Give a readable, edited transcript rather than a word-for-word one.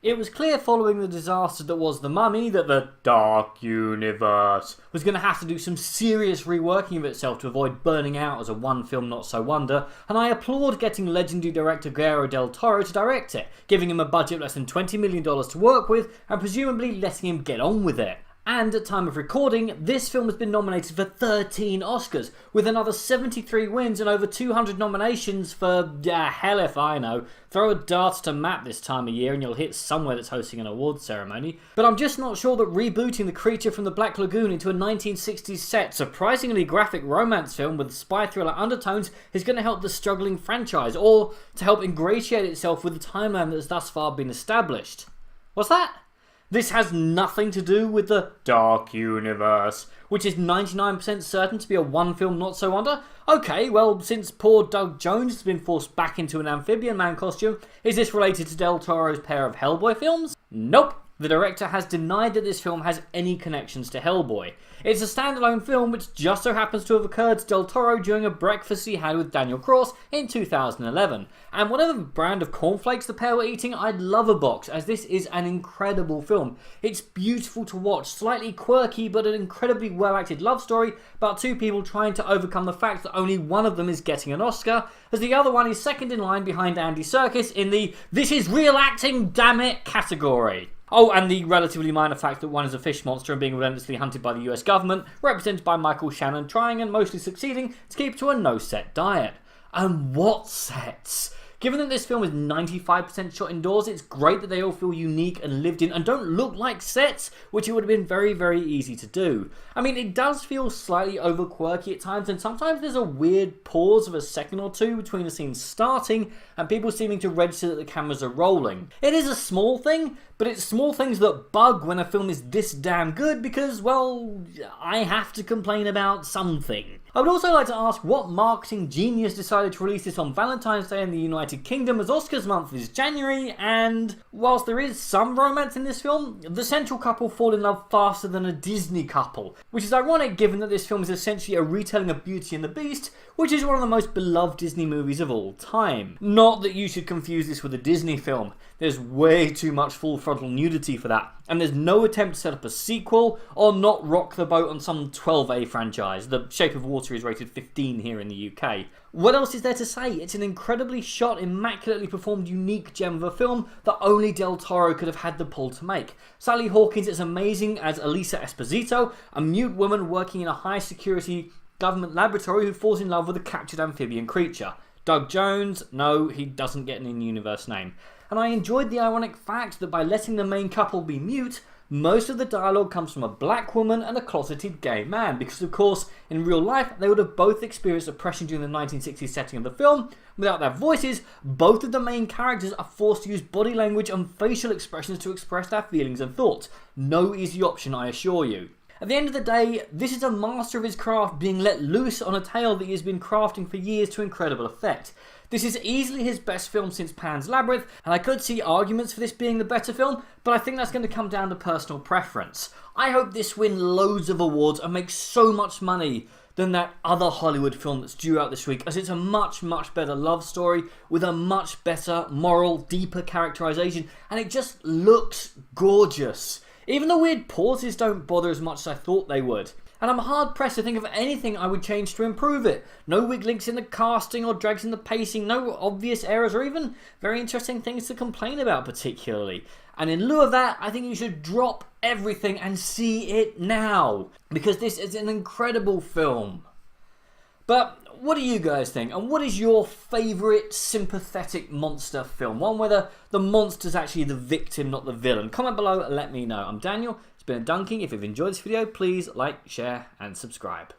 It was clear following the disaster that was The Mummy that the Dark Universe was going to have to do some serious reworking of itself to avoid burning out as a one-film not-so-wonder, and I applaud getting legendary director Guillermo del Toro to direct it, giving him a budget of less than $20 million to work with, and presumably letting him get on with it. And at time of recording, this film has been nominated for 13 Oscars, with another 73 wins and over 200 nominations for, hell if I know. Throw a dart to Matt this time of year and you'll hit somewhere that's hosting an awards ceremony. But I'm just not sure that rebooting The Creature from the Black Lagoon into a 1960s set, surprisingly graphic romance film with spy thriller undertones is going to help the struggling franchise, or to help ingratiate itself with the timeline that has thus far been established. What's that? This has nothing to do with the Dark Universe, which is 99% certain to be a one-film not-so-wonder. Okay, well, since poor Doug Jones has been forced back into an amphibian man costume, is this related to Del Toro's pair of Hellboy films? Nope. The director has denied that this film has any connections to Hellboy. It's a standalone film which just so happens to have occurred to Del Toro during a breakfast he had with Daniel Cross in 2011. And whatever brand of cornflakes the pair were eating, I'd love a box, as this is an incredible film. It's beautiful to watch, slightly quirky but an incredibly well-acted love story about two people trying to overcome the fact that only one of them is getting an Oscar, as the other one is second in line behind Andy Serkis in the "this is real acting, damn it" category. Oh, and the relatively minor fact that one is a fish monster and being relentlessly hunted by the US government, represented by Michael Shannon trying and mostly succeeding to keep to a no-set diet. And what sets? Given that this film is 95% shot indoors, it's great that they all feel unique and lived in and don't look like sets, which it would have been very, very easy to do. I mean, it does feel slightly over quirky at times, and sometimes there's a weird pause of a second or two between the scenes starting and people seeming to register that the cameras are rolling. It is a small thing, but it's small things that bug when a film is this damn good because, well, I have to complain about something. I would also like to ask what marketing genius decided to release this on Valentine's Day in the United Kingdom, as Oscars month is January, and whilst there is some romance in this film, the central couple fall in love faster than a Disney couple, which is ironic given that this film is essentially a retelling of Beauty and the Beast, which is one of the most beloved Disney movies of all time. Not that you should confuse this with a Disney film. There's way too much full frontal nudity for that, and there's no attempt to set up a sequel or not rock the boat on some 12A franchise. The Shape of Water is rated 15 here in the UK. What else is there to say? It's an incredibly shot, immaculately performed, unique gem of a film that only Del Toro could have had the pull to make. Sally Hawkins is amazing as Elisa Esposito, a mute woman working in a high security government laboratory who falls in love with a captured amphibian creature. Doug Jones, no, he doesn't get an in-universe name. And I enjoyed the ironic fact that by letting the main couple be mute, most of the dialogue comes from a black woman and a closeted gay man, because of course, in real life, they would have both experienced oppression during the 1960s setting of the film. Without their voices, both of the main characters are forced to use body language and facial expressions to express their feelings and thoughts. No easy option, I assure you. At the end of the day, this is a master of his craft being let loose on a tale that he has been crafting for years to incredible effect. This is easily his best film since Pan's Labyrinth, and I could see arguments for this being the better film, but I think that's going to come down to personal preference. I hope this wins loads of awards and makes so much money than that other Hollywood film that's due out this week, as it's a much, much better love story with a much better, moral, deeper characterization, and it just looks gorgeous. Even the weird pauses don't bother as much as I thought they would. And I'm hard pressed to think of anything I would change to improve it. No weak links in the casting or drags in the pacing, no obvious errors or even very interesting things to complain about particularly. And in lieu of that, I think you should drop everything and see it now, because this is an incredible film. But what do you guys think? And what is your favourite sympathetic monster film? One where the monster's actually the victim, not the villain. Comment below and let me know. I'm Daniel. It's been a dunking. If you've enjoyed this video, please like, share and subscribe.